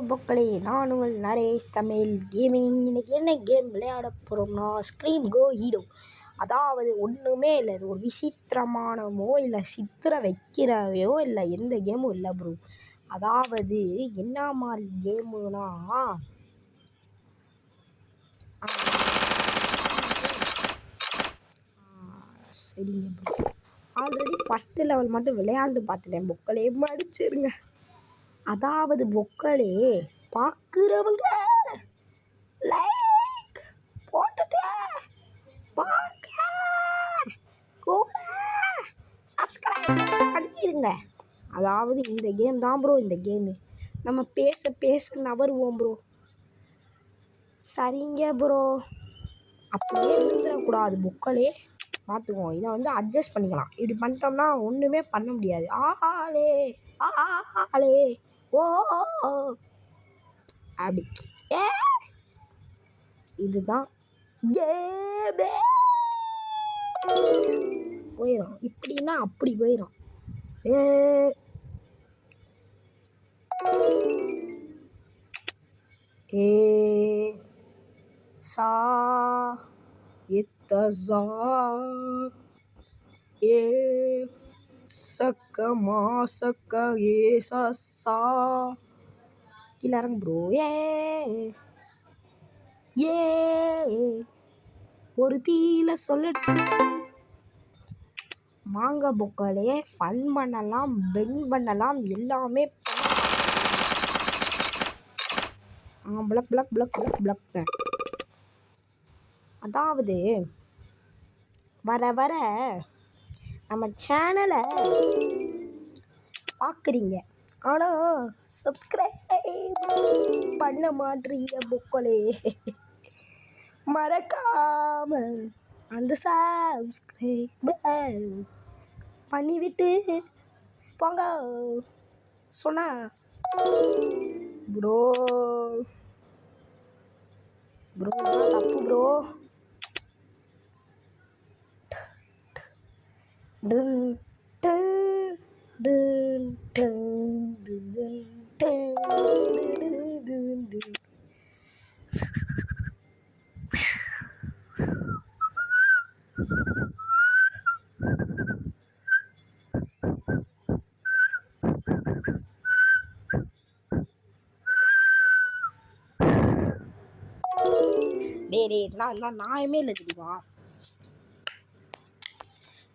மக்களே, நான் உங்கள் நரேஷ் தமிழ் கேமிங். இன்றைக்கி என்ன கேம் விளையாட போகிறோம்னா ஸ்க்ரீம் கோ ஹீரோ. அதாவது ஒன்றுமே இல்லை, இது ஒரு விசித்திரமானமோ இல்லை சித்திர வைக்கிறவையோ இல்லை எந்த கேமும் இல்லை ப்ரோ. அதாவது என்ன மாதிரி கேமுனா சரிங்க ப்ரோ, ஆல்ரெடி ஃபஸ்ட்டு லெவல் மட்டும் விளையாண்டு பார்த்துட்டேன். பொக்களே மடிச்சிருங்க. அதாவது பொக்களே பார்க்குறவங்க லைக் போட்டுட்டு பாருங்க, கூட சப்ஸ்கிரைப் பண்ணிடுங்க. அதாவது இந்த கேம் தான் ப்ரோ. இந்த கேமு நம்ம பேச பேச நவருவோம் ப்ரோ. சரிங்க ப்ரோ, அப்படியே விழுந்துடக்கூடாது பொக்களே, பார்த்துக்குவோம். இதை வந்து அட்ஜஸ்ட் பண்ணிக்கலாம். இப்படி பண்ணிட்டோம்னா ஒன்றுமே பண்ண முடியாது. ஆளே ஆளே ஓ அப்படி ஏ இதுதான் கேமே. போயிடும் இப்படின்னா அப்படி போயிடும். ஏ சா எத்தசா ஏ சக்க மாசக்க ஏ சா கீழே இறங்கு ப்ரோ. ஏ ஒரு தீல சொல்லட்டு மாங்க பொக்களே, ஃபன் பண்ணலாம், பென் பண்ணலாம், எல்லாமே plug plug plug plug plug. அதாவது வர வர நம்ம சேனலை பார்க்குறீங்க, ஆனால் சப்ஸ்கிரைப் பண்ண மாட்டீங்க பொக்களே. மறக்காம அந்த சப்ஸ்கிரைபர் பண்ணிவிட்டு போங்க சொன்னா ப்ரோ. ப்ரோ தப்பு ப்ரோ. டன் டன் டன் டன் டன் டன் டன். டே நான் நாயமே இல்லை தெரியுமா.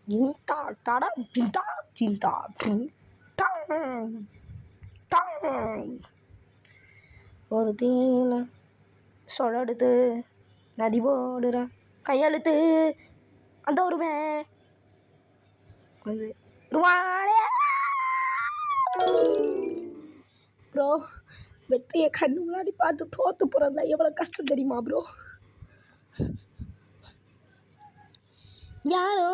இந்தா தட சிந்தா சிந்தா ஒரு தீல சொலடுத்து நதி போடுற கையெழுத்து அந்த ஒருவன் வந்து ப்ரோ. வெற்றியை கண்ணு முன்னாடி பார்த்து தோற்று போகிறதா எவ்வளோ கஷ்டம் தெரியுமா ப்ரோ. யாரோ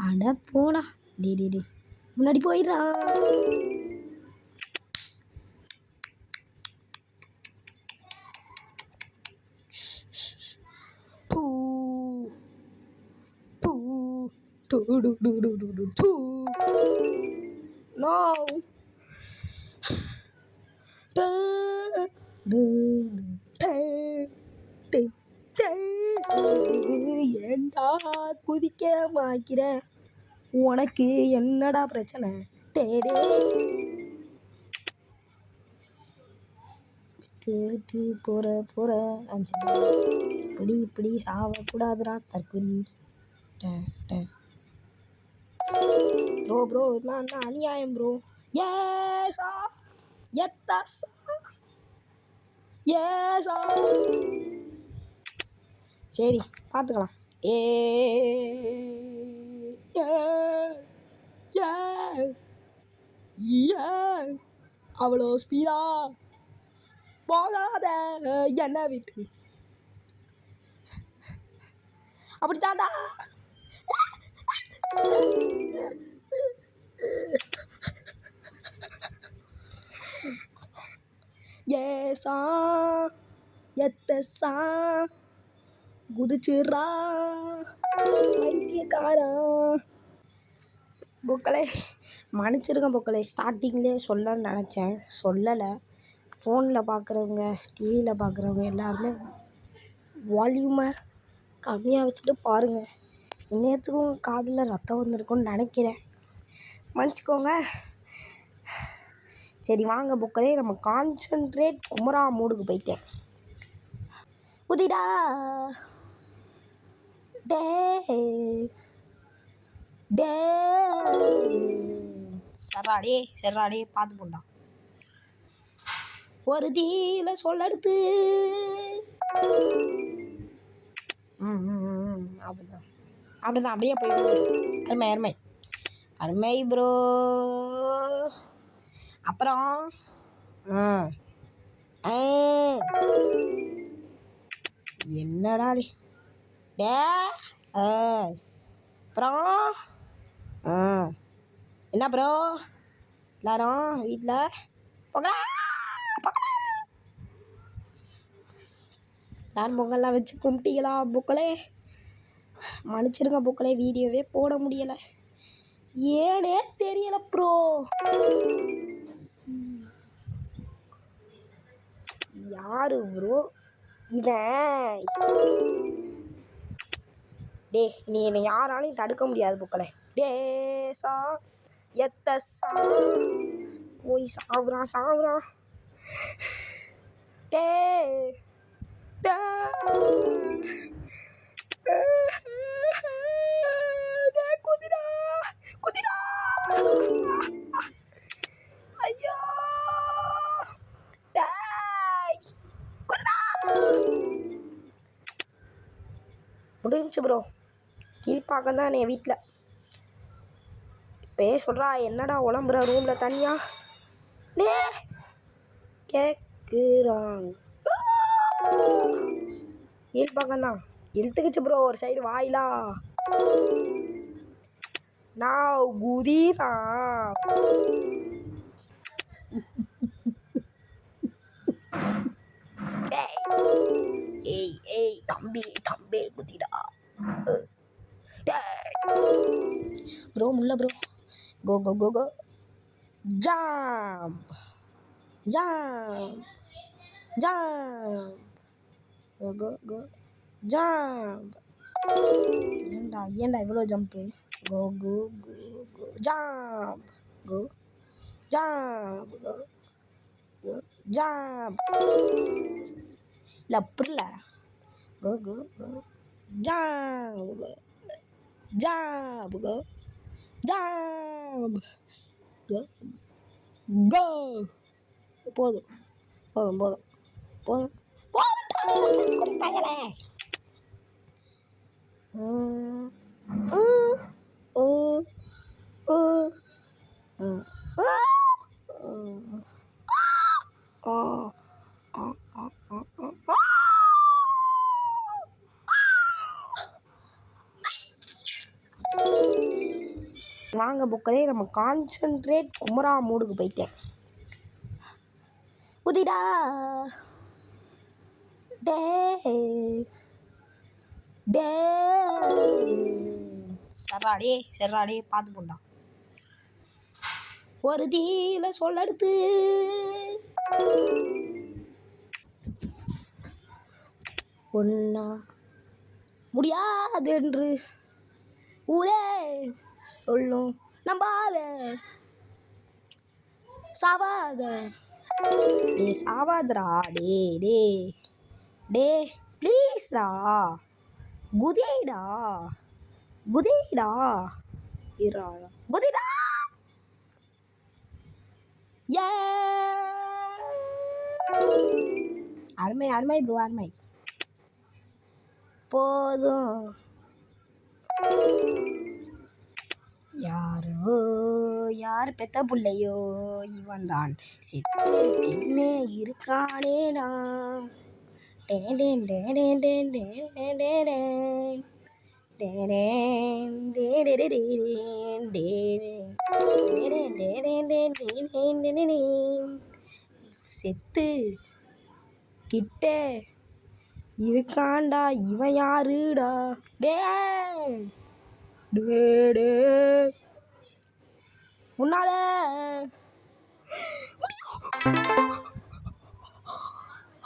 அட போடா டே முன்னாடி போயிடுறான். பூ பூ டு டு டு டு டு டு டு. நோ ஏண்டா குதிக்க மாக்கிற, உனக்கு என்னடா பிரச்சனை. தேடே விட்டு விட்டு போற அஞ்சு இப்படி சாவக்கூடாதுடா தற்கொலை. ப்ரோ ப்ரோ நான் அநியாயம் ப்ரோ. ஏசா எத்தசா ஏசா சரி பார்த்துக்கலாம். அவ்வளோ ஸ்பீடா போகாத என்ன விட்டு அப்படித்தாண்டா. ஏசா எத்தசா குதிச்சுரா பைத்தியக்காரா. பொக்களே மன்னிச்சிருங்க மக்களே, ஸ்டார்டிங்லேயே சொல்லன்னு நினச்சேன், சொல்லலை. ஃபோனில் பார்க்குறவங்க, டிவியில் பார்க்குறவங்க எல்லாருமே வால்யூமை கம்மியாக வச்சுட்டு பாருங்கள். இந்நேரத்துக்கும் காதில் ரத்தம் வந்திருக்கும்னு நினைக்கிறேன், மன்னிச்சிக்கோங்க. சரி வாங்க புக்கலே, நம்ம கான்சன்ட்ரேட் குமரா மூடுக்கு போயிட்டேன். குதிடா டே டே சராடே பார்த்து போண்டா. ஒரு தீல சொல்லடுத்து. அப்படிதான் அப்படியே போய் அருமை ப்ரோ. அப்புறம் என்னடா டே அப்புறம் என்ன ப்ரோ எல்லாரும் வீட்டில் எல்லாரும் பொங்கல்லாம் வச்சு கும்பிட்டீங்களா புக்களே? மன்னிச்சிருங்க புக்களே, வீடியோவே போட முடியலை, ஏனே தெரியலை ப்ரோ. யாரு ப்ரோ இவன்? டே நீ என்னை யாராலையும் தடுக்க முடியாது புக்களே. டே சா எத்த சா போய் சாவுறான். டே குதிரா ஐயோ முடிஞ்சு ப்ரோ. கீழ்ப்பாக்கம் தான் என் வீட்டில். இப்போ சொல்கிறா என்னடா உழம்புற ரூமில் தனியாக கேட்குறாங்க. கீழ்ப்பாக்கம் தான் இழுத்துக்குச்சு ப்ரோ ஒரு சைடு வாயிலா. நான் குதிரா ஏய் தம்பி குதிடா ப்ரோ. முல்ல ப்ரோ. கோ ஜம்ப் கோ ஜம்ப். ஏன்டா இவ்வளோ ஜம்ப்பு? கோ ஜம்ப் ஜம்ப் இல்லை புரியல. கோ ஜம்ப் கோ. போதும் குறிப்பாயலே. வாங்க புக்கலே, நம்ம கான்சன்ட்ரேட் குமரா மூடுக்கு போயிட்டேன். குதிடா டே சராடே பார்த்து போண்டா. ஒரு தீல சொல்லடுத்து. ஒன்னா முடியாது என்று ஊரே சொல்லும், நம்பாத சாவாத. டே சாவாதரா. டே ப்ளீஸ்டா குதிடா இராடா குதிடா. ஏ அருமை ப்ரோ, அருமை. போதும் யார் பெத்த புள்ளையோ இவன் தான் சித்து கிண்ணே இருக்கானேனா. செத்து கிட்ட இருக்காண்டா இவன் யாருடா. டே உன்னால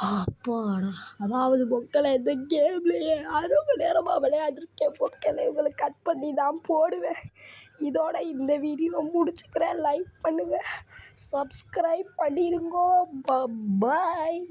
அப்பாடா. அதாவது பொக்கலை இந்த கேம்லேயே 6 மணி நேரமாக விளையாடிருக்கேன் பொக்கலை. உங்களுக்கு கட் பண்ணி தான் போடுவேன். இதோட இந்த வீடியோ முடிச்சுக்கிறேன். லைக் பண்ணுங்கள், சப்ஸ்கிரைப் பண்ணிடுங்கோ. பாய்.